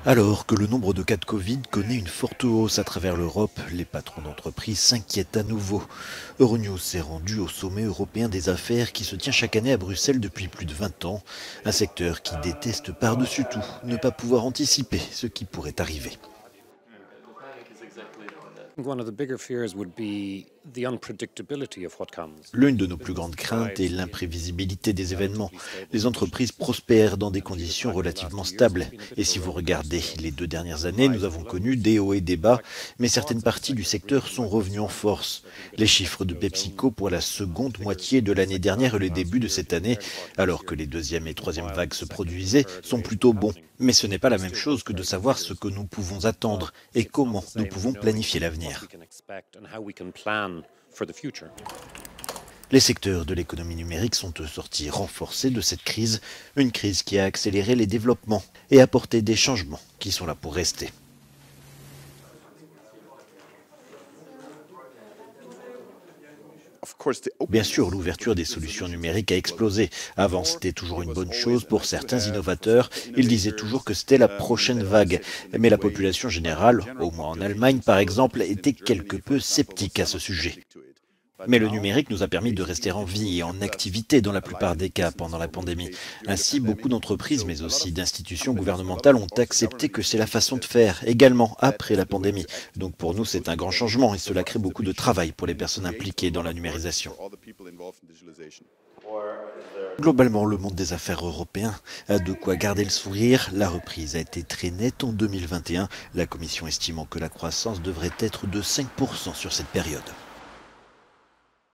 Alors que le nombre de cas de Covid connaît une forte hausse à travers l'Europe, les patrons d'entreprises s'inquiètent à nouveau. Euronews s'est rendu au sommet européen des affaires qui se tient chaque année à Bruxelles depuis plus de 20 ans. Un secteur qui déteste par-dessus tout ne pas pouvoir anticiper ce qui pourrait arriver. L'une de nos plus grandes craintes est l'imprévisibilité des événements. Les entreprises prospèrent dans des conditions relativement stables. Et si vous regardez les 2 dernières années, nous avons connu des hauts et des bas, mais certaines parties du secteur sont revenues en force. Les chiffres de PepsiCo pour la seconde moitié de l'année dernière et le début de cette année, alors que les deuxième et troisième vagues se produisaient, sont plutôt bons. Mais ce n'est pas la même chose que de savoir ce que nous pouvons attendre et comment nous pouvons planifier l'avenir. Les secteurs de l'économie numérique sont sortis renforcés de cette crise, une crise qui a accéléré les développements et apporté des changements qui sont là pour rester. Bien sûr, l'ouverture des solutions numériques a explosé. Avant, c'était toujours une bonne chose pour certains innovateurs. Ils disaient toujours que c'était la prochaine vague. Mais la population générale, au moins en Allemagne par exemple, était quelque peu sceptique à ce sujet. Mais le numérique nous a permis de rester en vie et en activité dans la plupart des cas pendant la pandémie. Ainsi, beaucoup d'entreprises, mais aussi d'institutions gouvernementales ont accepté que c'est la façon de faire, également après la pandémie. Donc pour nous, c'est un grand changement et cela crée beaucoup de travail pour les personnes impliquées dans la numérisation. Globalement, le monde des affaires européen a de quoi garder le sourire. La reprise a été très nette en 2021, la Commission estimant que la croissance devrait être de 5% sur cette période.